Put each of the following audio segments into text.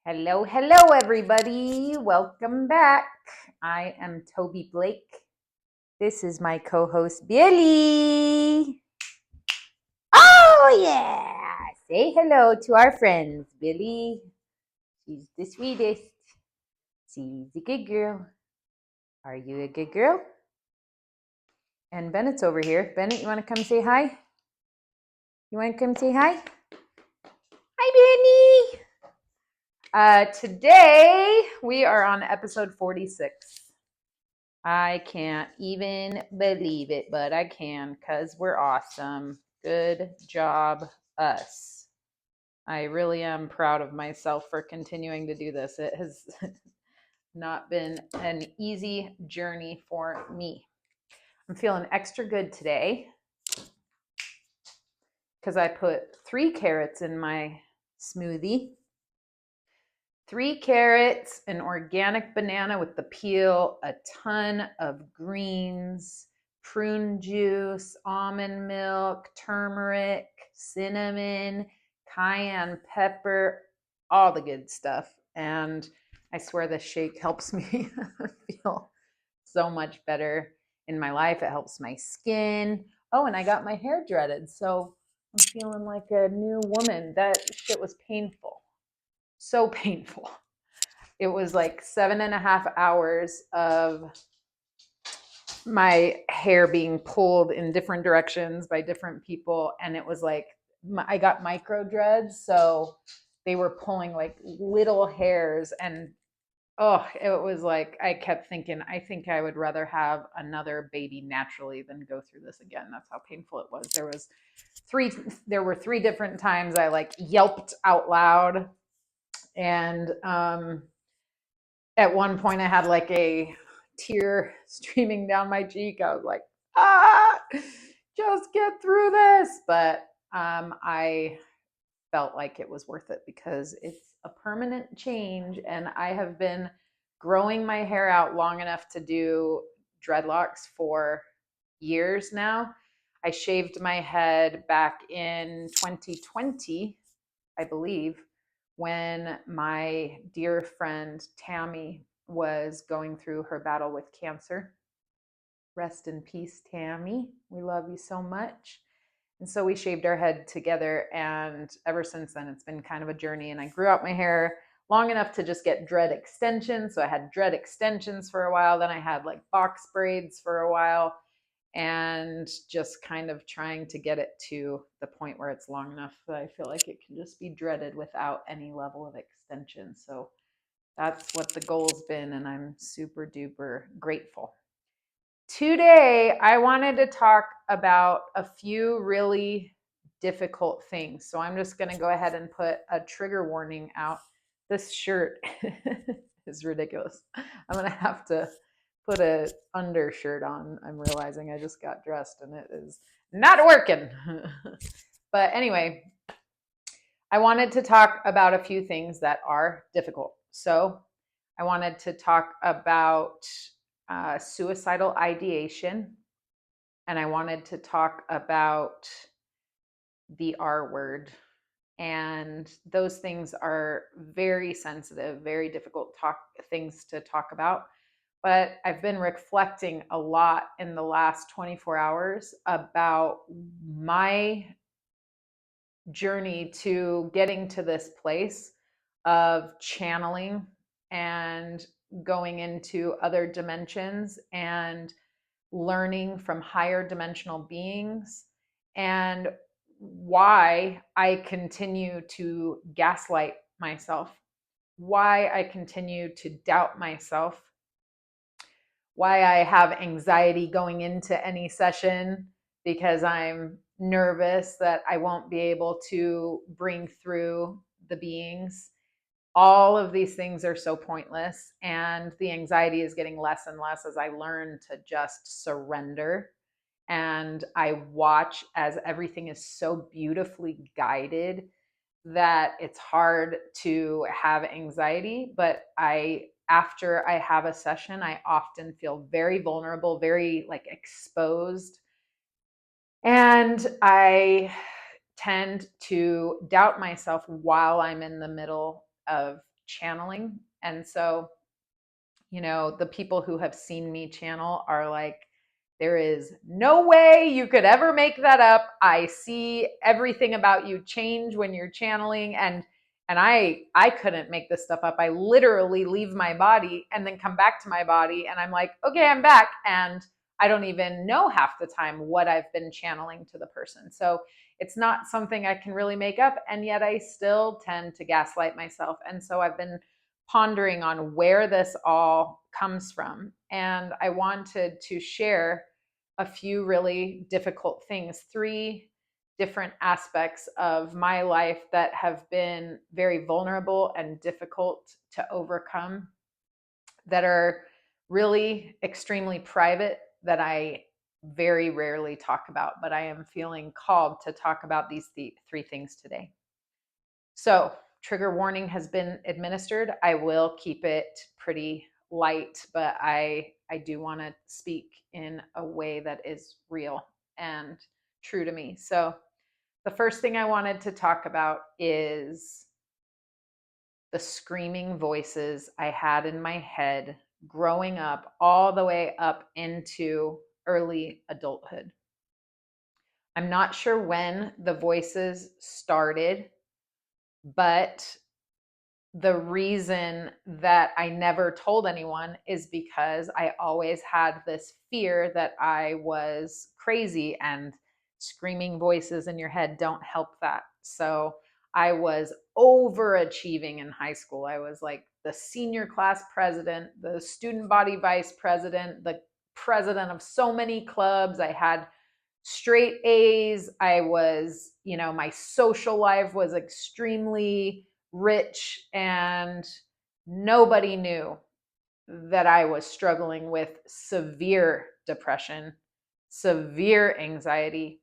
Hello, hello, everybody. Welcome back. I am Toby Blake. This is my co host, Billy. Oh, yeah. Say hello to our friends, Billy. She's the sweetest. She's a good girl. Are you a good girl? And Bennett's over here. Bennett, you want to come say hi? You want to come say hi? Hi, Benny. Today we are on episode 46. I can't even believe it, but I can because we're awesome. Good job, us. I really am proud of myself for continuing to do this. It has not been an easy journey for me. I'm feeling extra good today because I put 3 carrots in my smoothie. 3 carrots, an organic banana with the peel, a ton of greens, prune juice, almond milk, turmeric, cinnamon, cayenne pepper, all the good stuff. And I swear this shake helps me feel so much better in my life. It helps my skin. Oh, and I got my hair dreaded. So I'm feeling like a new woman. That shit was painful. So painful. It was like 7.5 hours of my hair being pulled in different directions by different people. And it was like, I got micro dreads. So they were pulling like little hairs. And oh, it was like, I kept thinking, I think I would rather have another baby naturally than go through this again. That's how painful it was. There were 3 different times I like yelped out loud. And at one point I had like a tear streaming down my cheek. I was like, just get through this. But I felt like it was worth it because it's a permanent change. And I have been growing my hair out long enough to do dreadlocks for years now. I shaved my head back in 2020, I believe, when my dear friend Tammy was going through her battle with cancer. Rest in peace, Tammy. We love you so much. And so we shaved our head together. And ever since then, it's been kind of a journey. And I grew out my hair long enough to just get dread extensions. So I had dread extensions for a while. Then I had like box braids for a while. And just kind of trying to get it to the point where it's long enough that I feel like it can just be dreaded without any level of extension. So that's what the goal's been, and I'm super duper grateful. Today, I wanted to talk about a few really difficult things. So I'm just going to go ahead and put a trigger warning out. This shirt is ridiculous. I'm going to have to put an undershirt on. I'm realizing I just got dressed and it is not working. But anyway, I wanted to talk about a few things that are difficult. So I wanted to talk about suicidal ideation, and I wanted to talk about the R word. And those things are very sensitive, very difficult things to talk about. But I've been reflecting a lot in the last 24 hours about my journey to getting to this place of channeling and going into other dimensions and learning from higher dimensional beings, and why I continue to gaslight myself, why I continue to doubt myself, why I have anxiety going into any session because I'm nervous that I won't be able to bring through the beings. All of these things are so pointless, and the anxiety is getting less and less as I learn to just surrender. And I watch as everything is so beautifully guided that it's hard to have anxiety. But after I have a session, I often feel very vulnerable, very like exposed. And I tend to doubt myself while I'm in the middle of channeling. And so, the people who have seen me channel are like, there is no way you could ever make that up. I see everything about you change when you're channeling, and I couldn't make this stuff up. I literally leave my body and then come back to my body, and I'm like, okay, I'm back, and I don't even know half the time what I've been channeling to the person. So it's not something I can really make up, and yet I still tend to gaslight myself. And so I've been pondering on where this all comes from, and I wanted to share a few really difficult things, three different aspects of my life that have been very vulnerable and difficult to overcome, that are really extremely private, that I very rarely talk about, but I am feeling called to talk about these three things today. So, trigger warning has been administered. I will keep it pretty light, but I do want to speak in a way that is real and true to me. So, the first thing I wanted to talk about is the screaming voices I had in my head growing up all the way up into early adulthood. I'm not sure when the voices started, but the reason that I never told anyone is because I always had this fear that I was crazy, and screaming voices in your head don't help that. So I was overachieving in high school. I was like the senior class president, the student body vice president, the president of so many clubs. I had straight A's. I was, my social life was extremely rich, and nobody knew that I was struggling with severe depression, severe anxiety,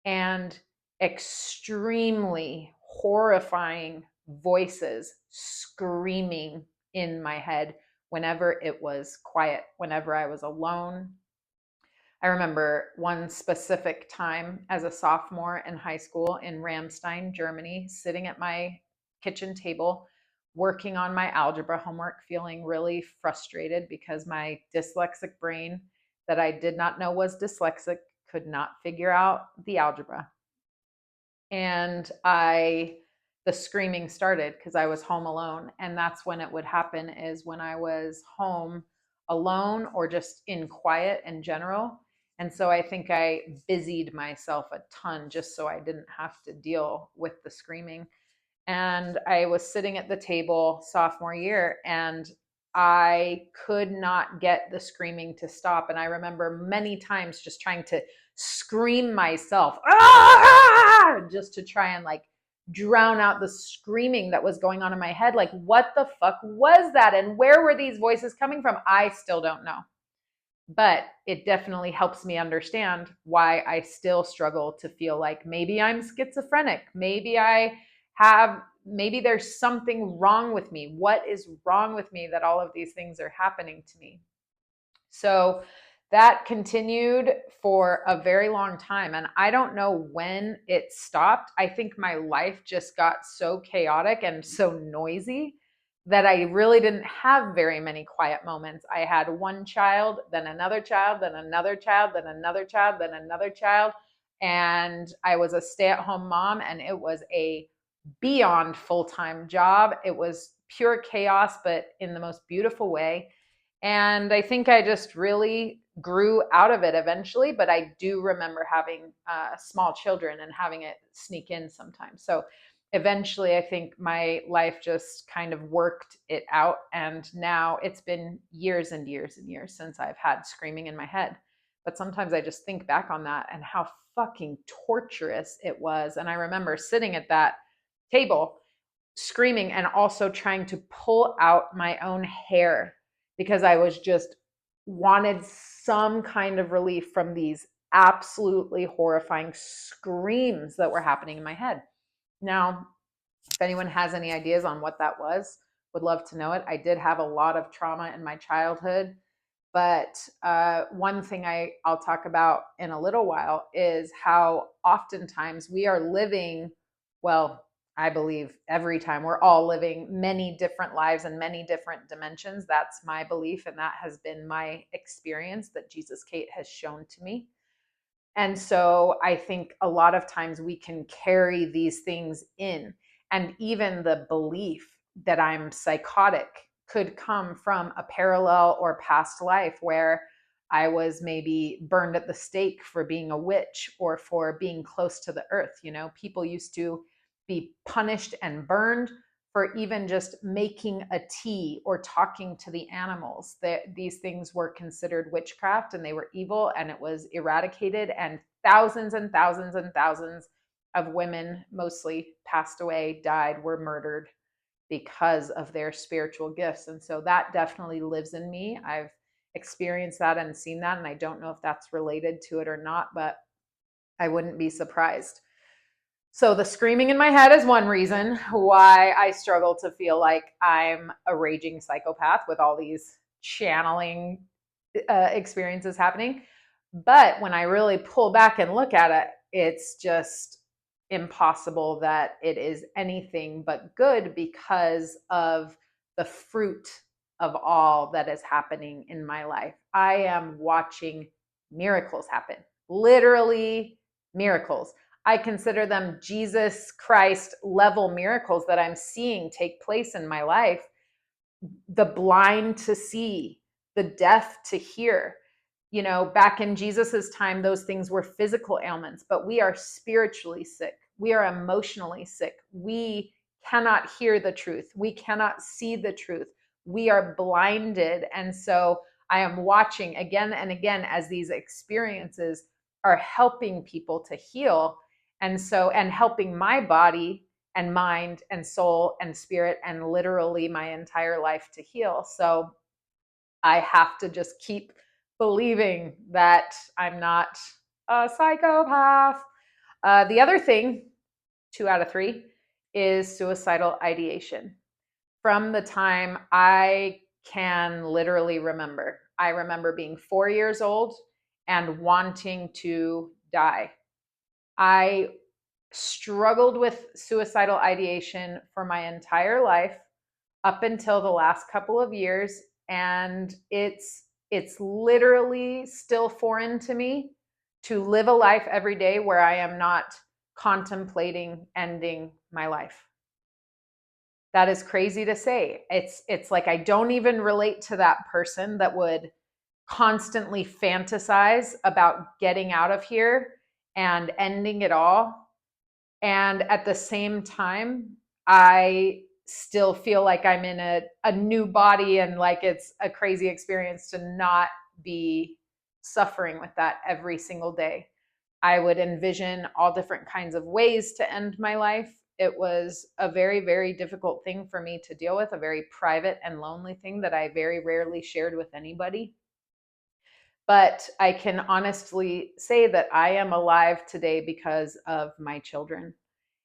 and extremely horrifying voices screaming in my head whenever it was quiet, whenever I was alone. I remember one specific time as a sophomore in high school in Ramstein, Germany, sitting at my kitchen table, working on my algebra homework, feeling really frustrated because my dyslexic brain, that I did not know was dyslexic, could not figure out the algebra. And the screaming started because I was home alone. And that's when it would happen, is when I was home alone or just in quiet in general. And so I think I busied myself a ton just so I didn't have to deal with the screaming. And I was sitting at the table sophomore year, and I could not get the screaming to stop. And I remember many times just trying to scream myself, just to try and like drown out the screaming that was going on in my head. Like, what the fuck was that? And where were these voices coming from? I still don't know. But it definitely helps me understand why I still struggle to feel like maybe I'm schizophrenic. Maybe there's something wrong with me. What is wrong with me that all of these things are happening to me? So that continued for a very long time. And I don't know when it stopped. I think my life just got so chaotic and so noisy that I really didn't have very many quiet moments. I had one child, then another child, then another child, then another child, then another child. And I was a stay-at-home mom, and it was a beyond full-time job. It was pure chaos, but in the most beautiful way. And I think I just really grew out of it eventually, but I do remember having small children and having it sneak in sometimes. So eventually I think my life just kind of worked it out. And now it's been years and years and years since I've had screaming in my head. But sometimes I just think back on that and how fucking torturous it was. And I remember sitting at that table screaming and also trying to pull out my own hair because I was just wanted some kind of relief from these absolutely horrifying screams that were happening in my head. Now, if anyone has any ideas on what that was, would love to know it. I did have a lot of trauma in my childhood, but one thing I'll talk about in a little while is how oftentimes we are living, well, I believe every time we're all living many different lives in many different dimensions. That's my belief. And that has been my experience that Jesus Kate has shown to me. And so I think a lot of times we can carry these things in. And even the belief that I'm psychotic could come from a parallel or past life where I was maybe burned at the stake for being a witch or for being close to the earth. You know, people used to be punished and burned for even just making a tea or talking to the animals. That these things were considered witchcraft and they were evil, and it was eradicated, and thousands and thousands and thousands of women, mostly passed away, died, were murdered because of their spiritual gifts. And so that definitely lives in me. I've experienced that and seen that, and I don't know if that's related to it or not, but I wouldn't be surprised. So the screaming in my head is one reason why I struggle to feel like I'm a raging psychopath with all these channeling experiences happening. But when I really pull back and look at it, it's just impossible that it is anything but good because of the fruit of all that is happening in my life. I am watching miracles happen, literally miracles. I consider them Jesus Christ level miracles that I'm seeing take place in my life. The blind to see, the deaf to hear. You know, back in Jesus's time, those things were physical ailments, but we are spiritually sick. We are emotionally sick. We cannot hear the truth. We cannot see the truth. We are blinded. And so I am watching again and again as these experiences are helping people to heal. And so, and helping my body and mind and soul and spirit and literally my entire life to heal. So I have to just keep believing that I'm not a psychopath. The other thing, 2 out of 3, is suicidal ideation. From the time I can literally remember, I remember being 4 years old and wanting to die. I struggled with suicidal ideation for my entire life up until the last couple of years, and it's literally still foreign to me to live a life every day where I am not contemplating ending my life. That is crazy to say. It's like I don't even relate to that person that would constantly fantasize about getting out of here and ending it all. And at the same time, I still feel like I'm in a new body, and like it's a crazy experience to not be suffering with that every single day. I would envision all different kinds of ways to end my life. It was a very, very difficult thing for me to deal with, a very private and lonely thing that I very rarely shared with anybody. But I can honestly say that I am alive today because of my children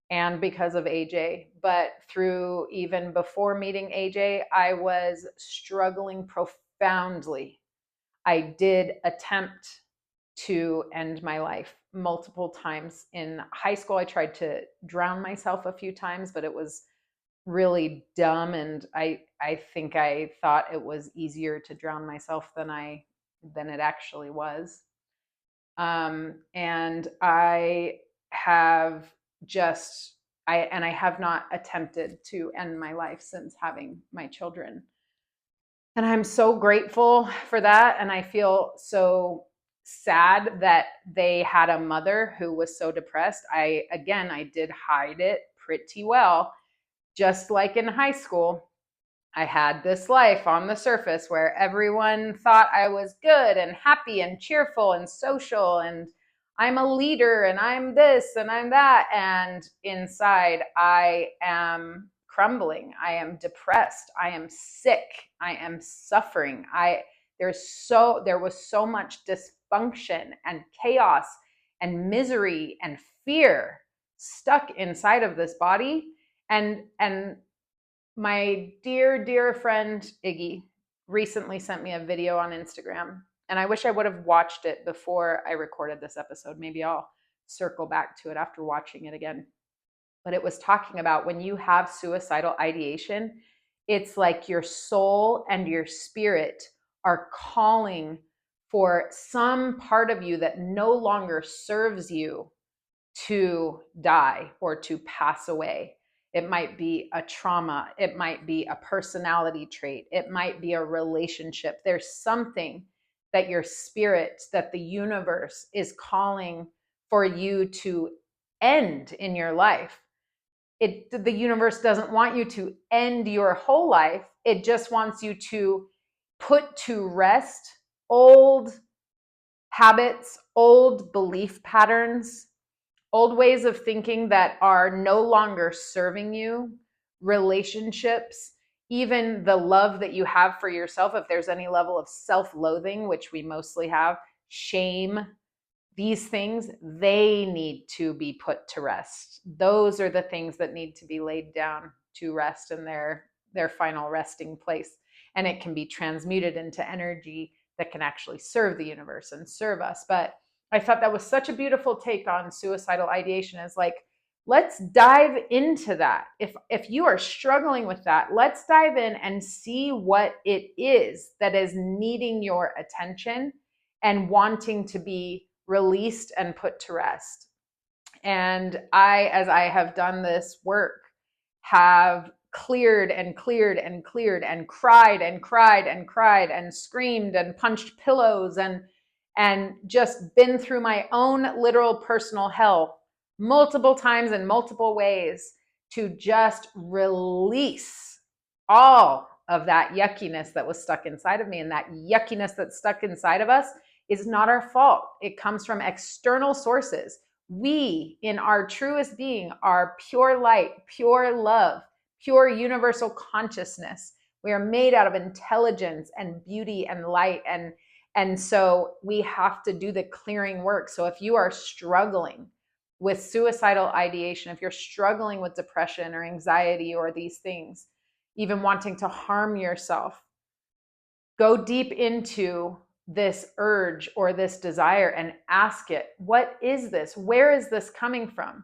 and because of AJ. But through even before meeting AJ, I was struggling profoundly. I did attempt to end my life multiple times. In high school, I tried to drown myself a few times, but it was really dumb. And I think I thought it was easier to drown myself than it actually was. And I have just I have not attempted to end my life since having my children. And I'm so grateful for that. And I feel so sad that they had a mother who was so depressed. I did hide it pretty well. Just like in high school, I had this life on the surface where everyone thought I was good and happy and cheerful and social, and I'm a leader and I'm this and I'm that. And inside, I am crumbling. I am depressed. I am sick. I am suffering. There was so much dysfunction and chaos and misery and fear stuck inside of this body. And my dear, dear friend Iggy recently sent me a video on Instagram, and I wish I would have watched it before I recorded this episode. Maybe I'll circle back to it after watching it again. but it was talking about when you have suicidal ideation, it's like your soul and your spirit are calling for some part of you that no longer serves you to die or to pass away. It might be a trauma. It might be a personality trait. It might be a relationship. There's something that your spirit, that the universe is calling for you to end in your life. The universe doesn't want you to end your whole life. It just wants you to put to rest old habits, old belief patterns, old ways of thinking that are no longer serving you, relationships, even the love that you have for yourself. If there's any level of self-loathing, which we mostly have, shame, these things, they need to be put to rest. Those are the things that need to be laid down to rest in their final resting place. And it can be transmuted into energy that can actually serve the universe and serve us. But I thought that was such a beautiful take on suicidal ideation, is like, let's dive into that. If you are struggling with that, let's dive in and see what it is that is needing your attention and wanting to be released and put to rest. And I, as I have done this work, have cleared and cleared and cleared and cried and cried and cried and screamed and punched pillows and just been through my own literal personal hell multiple times in multiple ways to just release all of that yuckiness that was stuck inside of me. And that yuckiness that's stuck inside of us is not our fault. It comes from external sources. We, in our truest being, are pure light, pure love, pure universal consciousness. We are made out of intelligence and beauty and light. And so we have to do the clearing work. So if you are struggling with suicidal ideation, if you're struggling with depression or anxiety or these things, even wanting to harm yourself, go deep into this urge or this desire and ask it, what is this? Where is this coming from?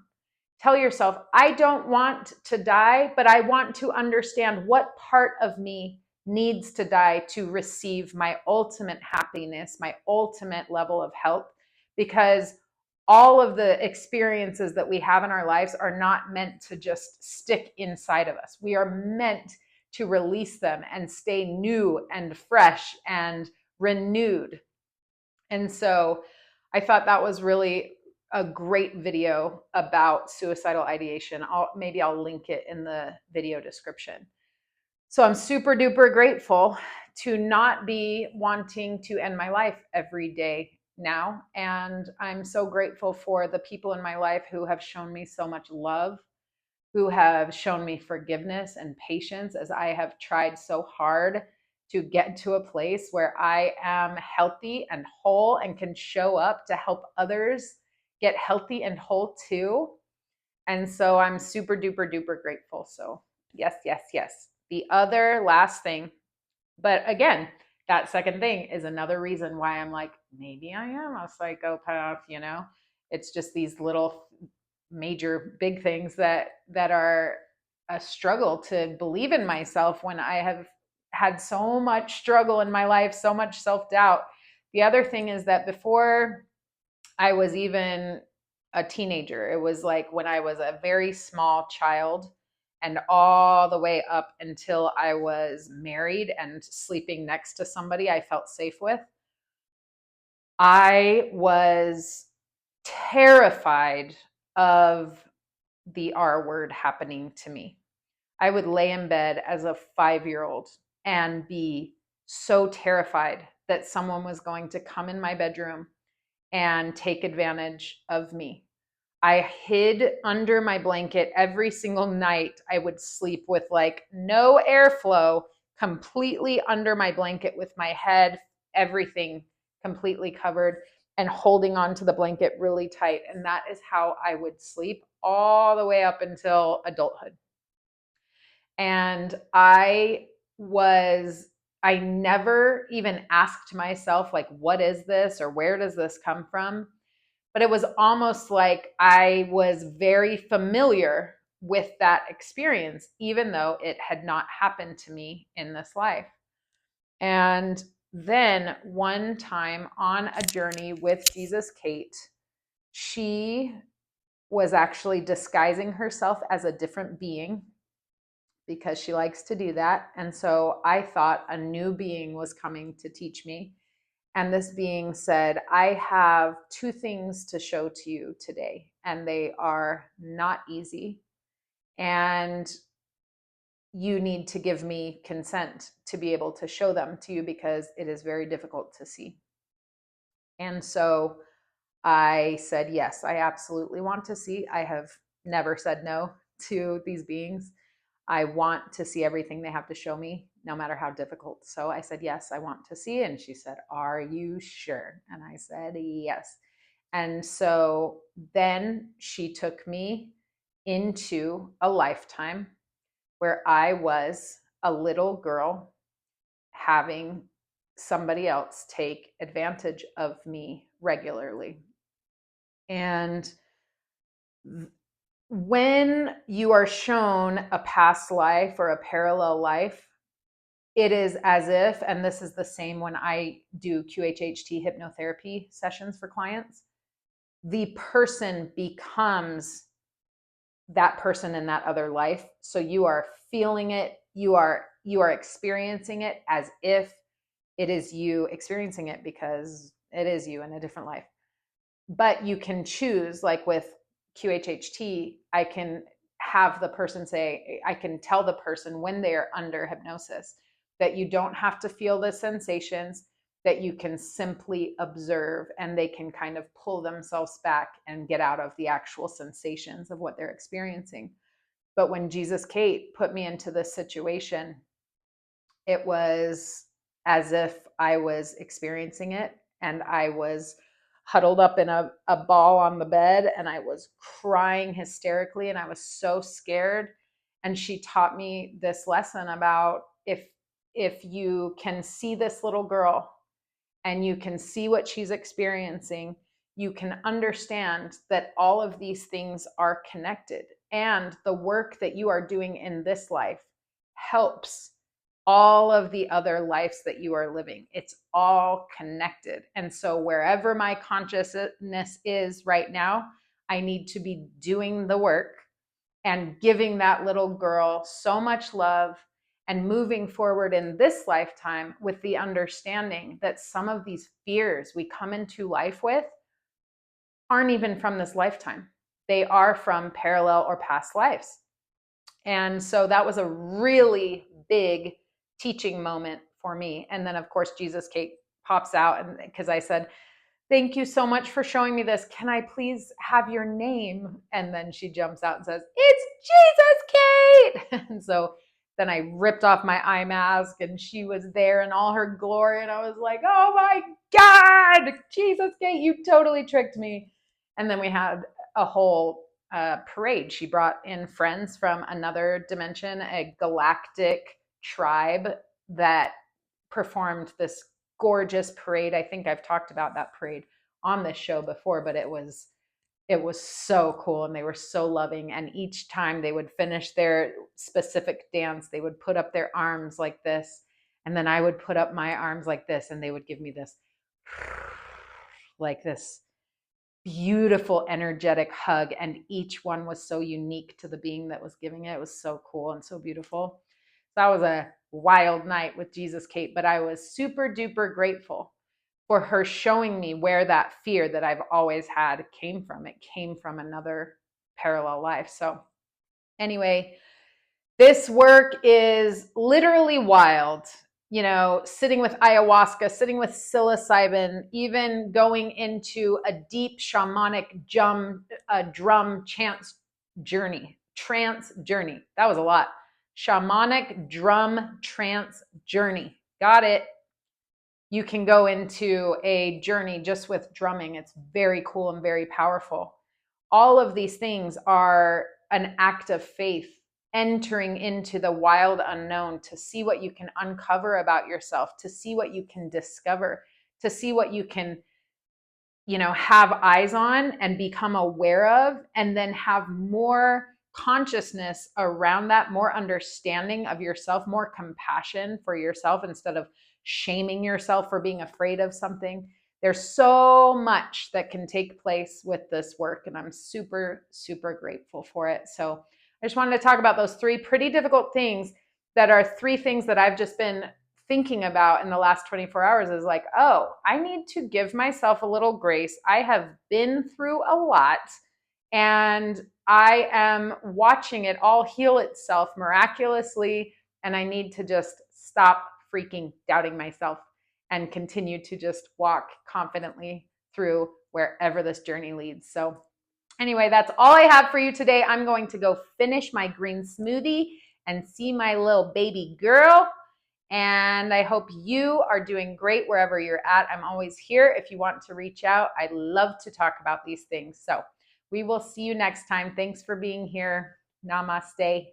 Tell yourself, I don't want to die, but I want to understand what part of me needs to die to receive my ultimate happiness, my ultimate level of health, because all of the experiences that we have in our lives are not meant to just stick inside of us. We are meant to release them and stay new and fresh and renewed. And so I thought that was really a great video about suicidal ideation. Maybe I'll link it in the video description. So I'm super duper grateful to not be wanting to end my life every day now. And I'm so grateful for the people in my life who have shown me so much love, who have shown me forgiveness and patience as I have tried so hard to get to a place where I am healthy and whole and can show up to help others get healthy and whole too. And so I'm super duper duper grateful. So yes, yes, yes. The other last thing, but again, that second thing is another reason why I'm like, maybe I am a psychopath, you know? It's just these little major big things that are a struggle to believe in myself when I have had so much struggle in my life, so much self-doubt. The other thing is that before I was even a teenager, it was like when I was a very small child and all the way up until I was married and sleeping next to somebody I felt safe with, I was terrified of the R word happening to me. I would lay in bed as a 5-year-old and be so terrified that someone was going to come in my bedroom and take advantage of me. I hid under my blanket every single night. I would sleep with like no airflow, completely under my blanket with my head, everything completely covered, and holding on to the blanket really tight. And that is how I would sleep all the way up until adulthood. And I never even asked myself, like, what is this or where does this come from? But it was almost like I was very familiar with that experience, even though it had not happened to me in this life. And then one time on a journey with Jesus Kate, she was actually disguising herself as a different being because she likes to do that. And so I thought a new being was coming to teach me. And this being said, I have two things to show to you today, and they are not easy. And you need to give me consent to be able to show them to you because it is very difficult to see. And so I said, yes, I absolutely want to see. I have never said no to these beings. I want to see everything they have to show me, no matter how difficult. So I said, yes, I want to see. And she said, are you sure? And I said, yes. And so then she took me into a lifetime where I was a little girl having somebody else take advantage of me regularly. And when you are shown a past life or a parallel life, it is as if, and this is the same when I do QHHT hypnotherapy sessions for clients, the person becomes that person in that other life. So you are feeling it, you are experiencing it as if it is you experiencing it, because it is you in a different life. But you can choose, like with QHHT, I can have the person say, I can tell the person when they are under hypnosis that you don't have to feel the sensations, that you can simply observe, and they can kind of pull themselves back and get out of the actual sensations of what they're experiencing. But when Jesus Kate put me into this situation, it was as if I was experiencing it, and I was huddled up in a ball on the bed, and I was crying hysterically, and I was so scared. And she taught me this lesson about if you can see this little girl and you can see what she's experiencing, you can understand that all of these things are connected, and the work that you are doing in this life helps all of the other lives that you are living. It's all connected. And so wherever my consciousness is right now, I need to be doing the work and giving that little girl so much love and moving forward in this lifetime with the understanding that some of these fears we come into life with aren't even from this lifetime. They are from parallel or past lives. And so that was a really big teaching moment for me. And then, of course, Jesus Kate pops out, and because I said, thank you so much for showing me this. Can I please have your name? And then she jumps out and says, it's Jesus Kate. And so then I ripped off my eye mask, and she was there in all her glory. And I was like, oh my God, Jesus Kate, you totally tricked me. And then we had a whole parade. She brought in friends from another dimension, a galactic tribe that performed this gorgeous parade. I think I've talked about that parade on this show before, but it was so cool, and they were so loving. And each time they would finish their specific dance, they would put up their arms like this, and then I would put up my arms like this, and they would give me this like this beautiful energetic hug, and each one was so unique to the being that was giving it. It was so cool and so beautiful. So that was a wild night with Jesus Kate, but I was super duper grateful for her showing me where that fear that I've always had came from. It came from another parallel life. So anyway, this work is literally wild. You know, sitting with ayahuasca, sitting with psilocybin, even going into a deep shamanic drum trance journey. That was a lot. Shamanic drum trance journey. Got it. You can go into a journey just with drumming. It's very cool and very powerful. All of these things are an act of faith, entering into the wild unknown to see what you can uncover about yourself, to see what you can discover, to see what you can, have eyes on and become aware of, and then have more consciousness around that, more understanding of yourself, more compassion for yourself instead of shaming yourself for being afraid of something. There's so much that can take place with this work, and I'm super, super grateful for it. So I just wanted to talk about those three pretty difficult things that are three things that I've just been thinking about in the last 24 hours is like, oh, I need to give myself a little grace. I have been through a lot, and I am watching it all heal itself miraculously, and I need to just stop freaking doubting myself and continue to just walk confidently through wherever this journey leads. So anyway, that's all I have for you today. I'm going to go finish my green smoothie and see my little baby girl. And I hope you are doing great wherever you're at. I'm always here if you want to reach out. I love to talk about these things. So we will see you next time. Thanks for being here. Namaste.